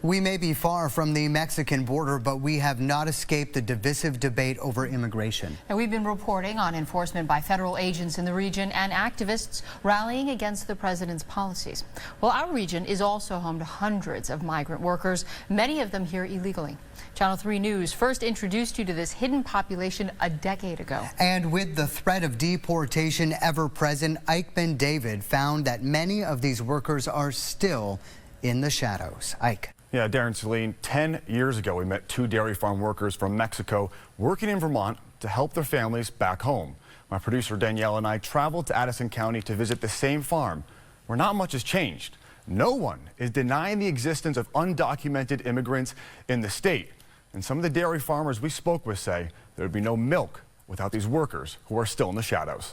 We may be far from the Mexican border, but we have not escaped the divisive debate over immigration. And we've been reporting on enforcement by federal agents in the region and activists rallying against the president's policies. Well, our region is also home to hundreds of migrant workers, many of them here illegally. Channel 3 News first introduced you to this hidden population a decade ago. And with the threat of deportation ever present, Ike Bendavid found that many of these workers are still in the shadows. Ike. Yeah, Darren, Celine, 10 years ago, we met two dairy farm workers from Mexico working in Vermont to help their families back home. My producer Danielle and I traveled to Addison County to visit the same farm where not much has changed. No one is denying the existence of undocumented immigrants in the state. And some of the dairy farmers we spoke with say there would be no milk without these workers who are still in the shadows.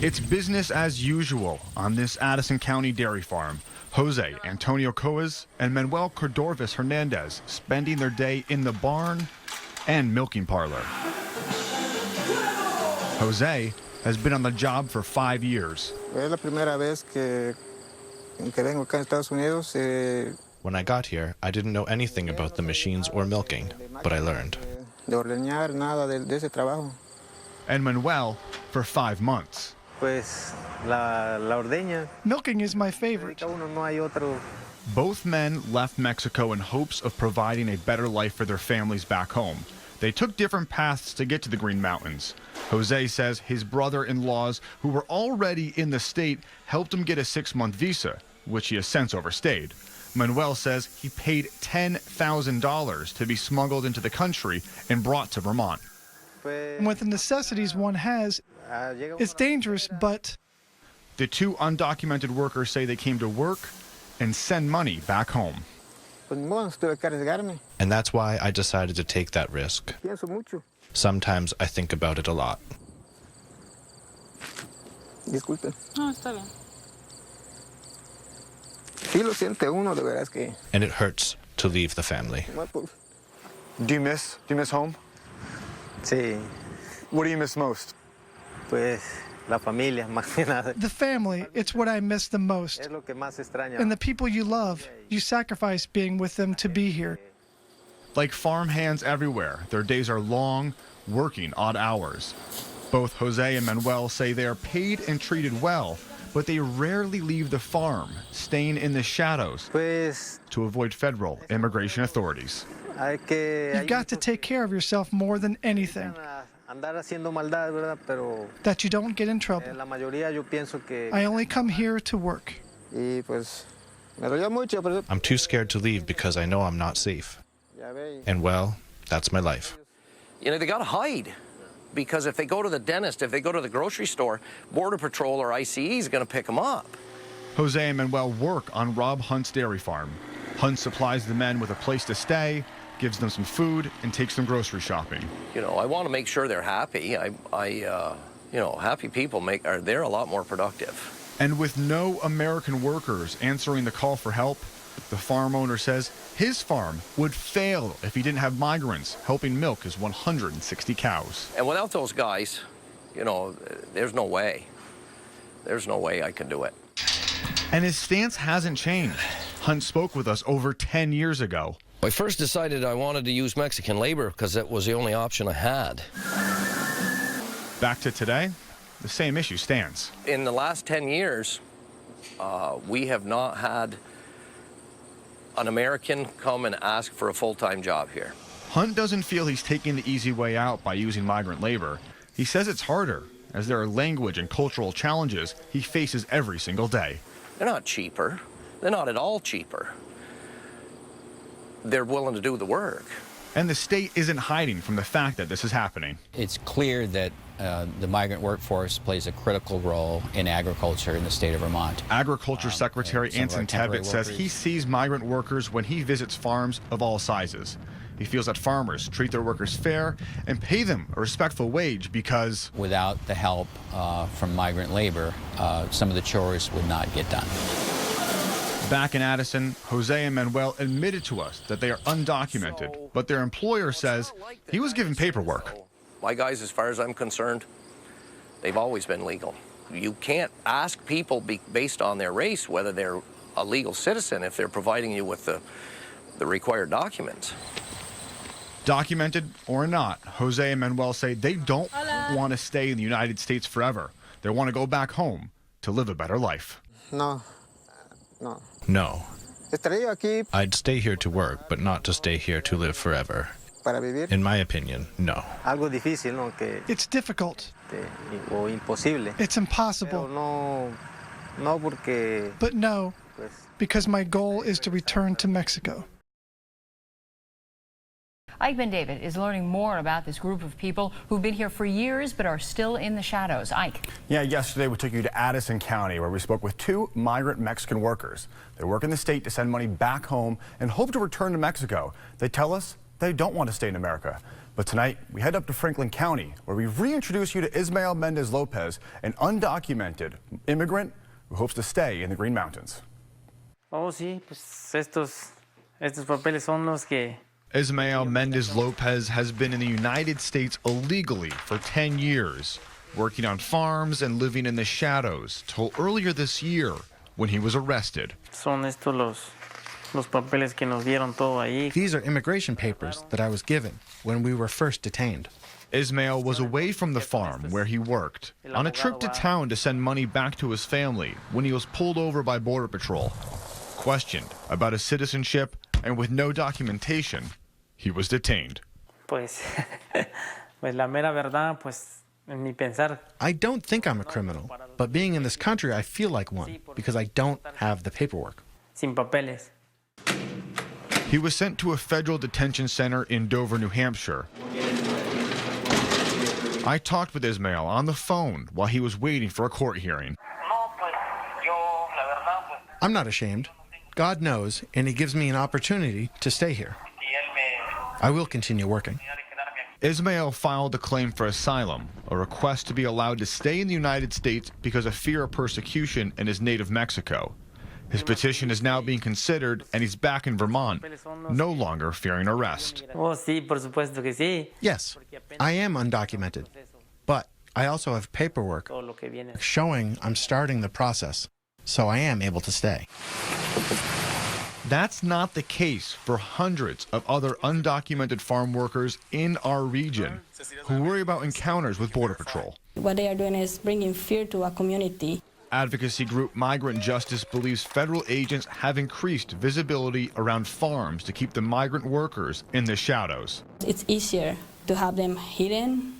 It's business as usual on this Addison County dairy farm. Jose Antonio Coas and Manuel Cordorvis Hernandez spending their day in the barn and milking parlor. Jose has been on the job for 5 years. When I got here, I didn't know anything about the machines or milking, but I learned. And Manuel for 5 months. Milking is my favorite. Both men left Mexico in hopes of providing a better life for their families back home. They took different paths to get to the Green Mountains. Jose says his brother-in-laws, who were already in the state, helped him get a 6-month visa, which he has since overstayed. Manuel says he paid $10,000 to be smuggled into the country and brought to Vermont. With the necessities one has, it's dangerous, but... The two undocumented workers say they came to work and send money back home. And that's why I decided to take that risk. Sometimes I think about it a lot. And it hurts to leave the family. Do you miss home? Sí. What do you miss most? Pues la familia, más que nada. The family, it's what I miss the most. Es lo que más extraño. And the people you love, you sacrifice being with them to be here. Like farm hands everywhere, their days are long, working odd hours. Both Jose and Manuel say they are paid and treated well, but they rarely leave the farm, staying in the shadows to avoid federal immigration authorities. You've got to take care of yourself more than anything. That you don't get in trouble. I only come here to work. I'm too scared to leave because I know I'm not safe. And well, that's my life. You know, they got to hide. Because if they go to the dentist, if they go to the grocery store, Border Patrol or ICE is going to pick them up. Jose and Manuel work on Rob Hunt's dairy farm. Hunt supplies the men with a place to stay, gives them some food, and takes them grocery shopping. You know, I want to make sure they're happy. You know, happy people they're a lot more productive. And with no American workers answering the call for help, the farm owner says his farm would fail if he didn't have migrants helping milk his 160 cows. And without those guys, you know, there's no way. There's no way I can do it. And his stance hasn't changed. Hunt spoke with us over 10 years ago. I first decided I wanted to use Mexican labor because that was the only option I had. Back to today, the same issue stands. In the last 10 years, we have not had an American come and ask for a full-time job here. Hunt doesn't feel he's taking the easy way out by using migrant labor. He says it's harder, as there are language and cultural challenges he faces every single day. They're not cheaper. They're not at all cheaper. They're willing to do the work. And the state isn't hiding from the fact that this is happening. It's clear that the migrant workforce plays a critical role in agriculture in the state of Vermont. Agriculture Secretary Anson Tebbit says he sees migrant workers when he visits farms of all sizes. He feels that farmers treat their workers fair and pay them a respectful wage because without the help from migrant labor, some of the chores would not get done. Back in Addison, Jose and Manuel admitted to us that they are undocumented, but their employer says he was given paperwork. My guys, as far as I'm concerned, they've always been legal. You can't ask people based on their race whether they're a legal citizen if they're providing you with the required documents. Documented or not, Jose and Manuel say they don't want to stay in the United States forever. They want to go back home to live a better life. No. No. Estaría aquí I'd stay here to work, but not to stay here to live forever. para vivir. In my opinion, no. Algo difícil, ¿no? It's difficult. O imposible. It's impossible. Pero no porque But no, pues, because my goal is to return to Mexico. Ike Bendavid is learning more about this group of people who've been here for years but are still in the shadows. Ike. Yeah, yesterday we took you to Addison County where we spoke with two migrant Mexican workers. They work in the state to send money back home and hope to return to Mexico. They tell us they don't want to stay in America. But tonight we head up to Franklin County where we reintroduce you to Ismael Mendez Lopez, an undocumented immigrant who hopes to stay in the Green Mountains. Oh, sí, pues estos papeles son los que... Ismael Mendez Lopez has been in the United States illegally for 10 years, working on farms and living in the shadows till earlier this year when he was arrested. Son estos los papeles que nos dieron todo ahí. These are immigration papers that I was given when we were first detained. Ismael was away from the farm where he worked, on a trip to town to send money back to his family when he was pulled over by Border Patrol. Questioned about his citizenship and with no documentation, he was detained. Pues la mera verdad, pues en mi pensar. I don't think I'm a criminal, but being in this country, I feel like one because I don't have the paperwork. Sin papeles. He was sent to a federal detention center in Dover, New Hampshire. I talked with Ismael on the phone while he was waiting for a court hearing. I'm not ashamed. God knows, and He gives me an opportunity to stay here. I will continue working. Ismael filed a claim for asylum, a request to be allowed to stay in the United States because of fear of persecution in his native Mexico. His petition is now being considered, and he's back in Vermont, no longer fearing arrest. Oh, sí, por supuesto que sí. Yes, I am undocumented, but I also have paperwork showing I'm starting the process, so I am able to stay. That's not the case for hundreds of other undocumented farm workers in our region who worry about encounters with Border Patrol. What they are doing is bringing fear to a community. Advocacy group Migrant Justice believes federal agents have increased visibility around farms to keep the migrant workers in the shadows. It's easier to have them hidden,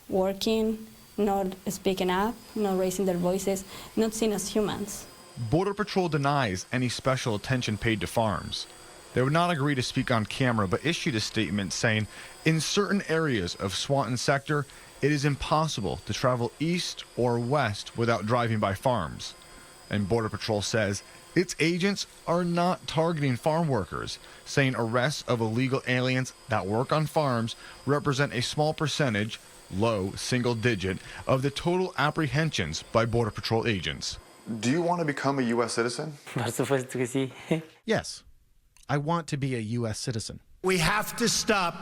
working, not speaking up, not raising their voices, not seen as humans. Border Patrol denies any special attention paid to farms. They would not agree to speak on camera, but issued a statement saying, in certain areas of Swanton sector, it is impossible to travel east or west without driving by farms. And Border Patrol says its agents are not targeting farm workers, saying arrests of illegal aliens that work on farms represent a small percentage, low single digit, of the total apprehensions by Border Patrol agents. Do you want to become a U.S. citizen? Por supuesto que sí. Yes, I want to be a U.S. citizen. We have to stop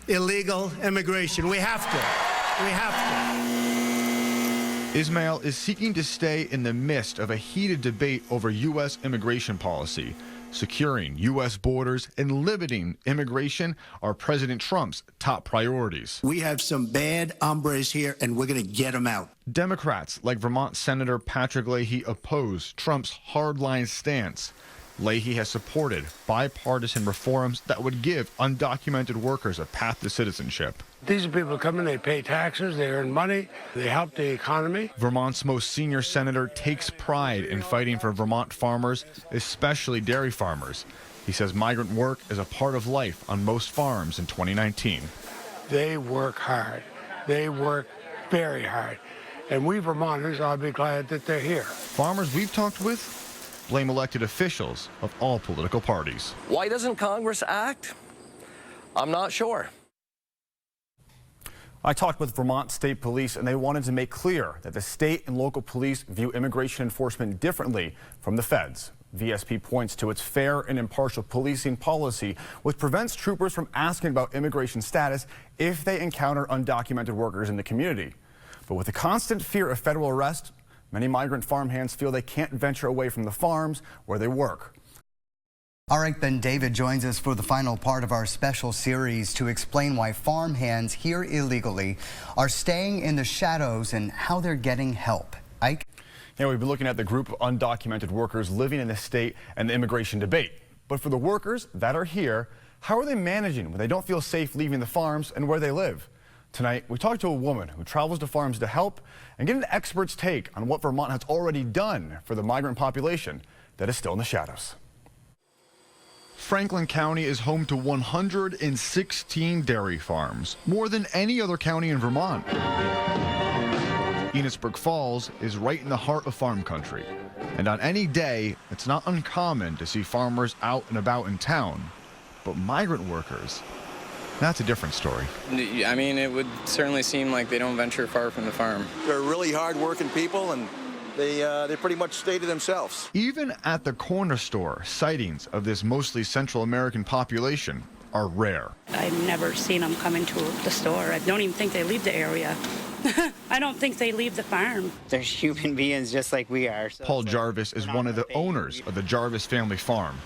illegal immigration. We have to. We have to. Ismael is seeking to stay in the midst of a heated debate over U.S. immigration policy. Securing U.S. borders and limiting immigration are President Trump's top priorities. We have some bad hombres here, and we're going to get them out. Democrats like Vermont Senator Patrick Leahy oppose Trump's hardline stance. Leahy has supported bipartisan reforms that would give undocumented workers a path to citizenship. These people come in, they pay taxes, they earn money, they help the economy. Vermont's most senior senator takes pride in fighting for Vermont farmers, especially dairy farmers. He says migrant work is a part of life on most farms in 2019. They work hard. They work very hard. And we Vermonters ought to be glad that they're here. Farmers we've talked with blame elected officials of all political parties. Why doesn't Congress act? I'm not sure. I talked with Vermont State Police, and they wanted to make clear that the state and local police view immigration enforcement differently from the feds. VSP points to its fair and impartial policing policy, which prevents troopers from asking about immigration status if they encounter undocumented workers in the community. But with the constant fear of federal arrest, Many migrant farmhands feel they can't venture away from the farms where they work. Our Ike Bendavid joins us for the final part of our special series to explain why farmhands here illegally are staying in the shadows and how they're getting help. Ike? Yeah, we've been looking at the group of undocumented workers living in the state and the immigration debate. But for the workers that are here, how are they managing when they don't feel safe leaving the farms and where they live? Tonight, we talked to a woman who travels to farms to help and get an expert's take on what Vermont has already done for the migrant population that is still in the shadows. Franklin County is home to 116 dairy farms, more than any other county in Vermont. Enosburg Falls is right in the heart of farm country, and on any day, it's not uncommon to see farmers out and about in town. But migrant workers, that's a different story. I mean, it would certainly seem like they don't venture far from the farm. They're really hard-working people, and they pretty much stay to themselves. Even at the corner store, sightings of this mostly Central American population are rare. I've never seen them come into the store. I don't even think they leave the area. I don't think they leave the farm. They're human beings just like we are. So Paul Jarvis is one of the owners of the Jarvis family farm.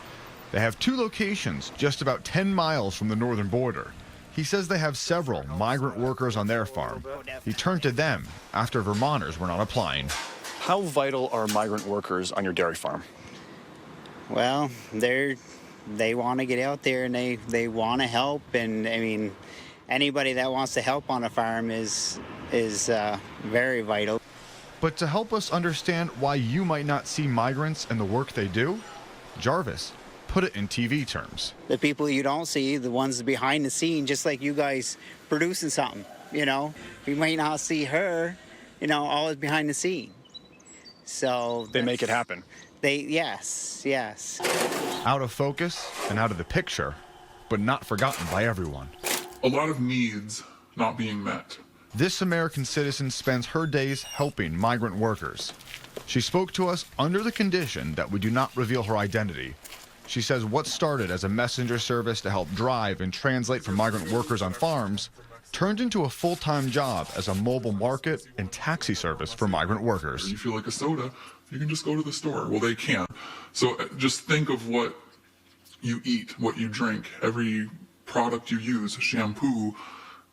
They have two locations just about 10 miles from the northern border. He says they have several migrant workers on their farm. He turned to them after Vermonters were not applying. How vital are migrant workers on your dairy farm? Well, they want to get out there and they want to help, and I mean, anybody that wants to help on a farm is very vital. But to help us understand why you might not see migrants and the work they do, Jarvis put it in TV terms. The people you don't see, the ones behind the scene, just like you guys producing something, you know, you might not see her, you know, always behind the scene. So they make it happen. Yes. Out of focus and out of the picture, but not forgotten by everyone. A lot of needs not being met. This American citizen spends her days helping migrant workers. She spoke to us under the condition that we do not reveal her identity. She says what started as a messenger service to help drive and translate for migrant workers on farms turned into a full-time job as a mobile market and taxi service for migrant workers. You feel like a soda, you can just go to the store. Well, they can't. So just think of what you eat, what you drink, every product you use, shampoo,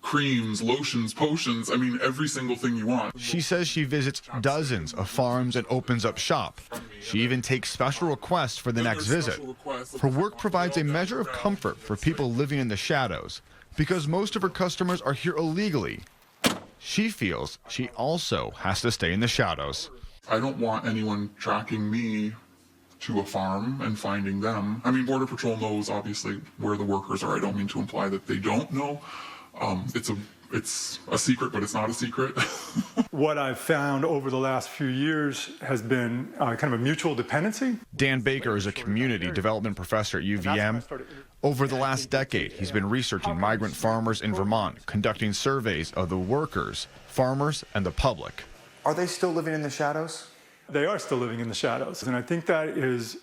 creams, lotions, potions, I mean, every single thing you want. She says she visits dozens of farms and opens up shop. She even takes special requests for the next visit. Her work provides a measure of comfort for people living in the shadows because most of her customers are here illegally. She feels she also has to stay in the shadows. I don't want anyone tracking me to a farm and finding them. I mean, Border Patrol knows, obviously, where the workers are. I don't mean to imply that they don't know. It's a secret, but it's not a secret. What I've found over the last few years has been kind of a mutual dependency. Dan Baker is a community development professor at UVM. Over the last decade, he's been researching migrant farmers in Vermont, conducting surveys of the workers, farmers, and the public. Are they still living in the shadows? They are still living in the shadows, and I think that is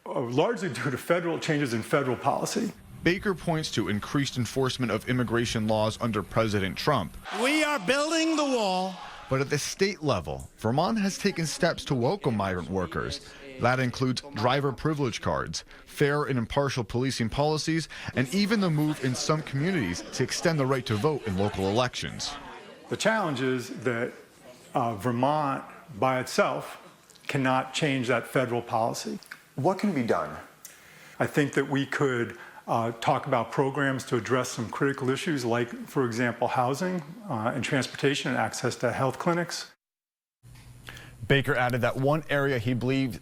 largely due to federal changes in federal policy. Baker points to increased enforcement of immigration laws under President Trump. We are building the wall. But at the state level, Vermont has taken steps to welcome migrant workers. That includes driver privilege cards, fair and impartial policing policies, and even the move in some communities to extend the right to vote in local elections. The challenge is that Vermont by itself cannot change that federal policy. What can be done? I think that we could talk about programs to address some critical issues like, for example, housing and transportation and access to health clinics. Baker added that one area he believes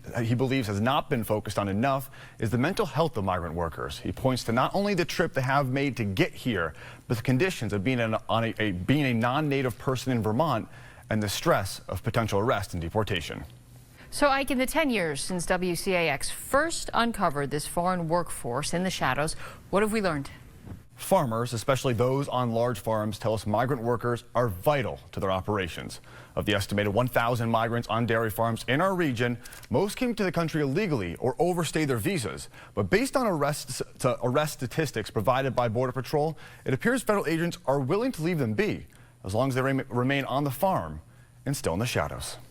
has not been focused on enough is the mental health of migrant workers. He points to not only the trip they have made to get here, but the conditions of being a non-native person in Vermont and the stress of potential arrest and deportation. So, Ike, in the 10 years since WCAX first uncovered this foreign workforce in the shadows, what have we learned? Farmers, especially those on large farms, tell us migrant workers are vital to their operations. Of the estimated 1,000 migrants on dairy farms in our region, most came to the country illegally or overstayed their visas. But based on arrest statistics provided by Border Patrol, it appears federal agents are willing to leave them be, as long as they remain on the farm and still in the shadows.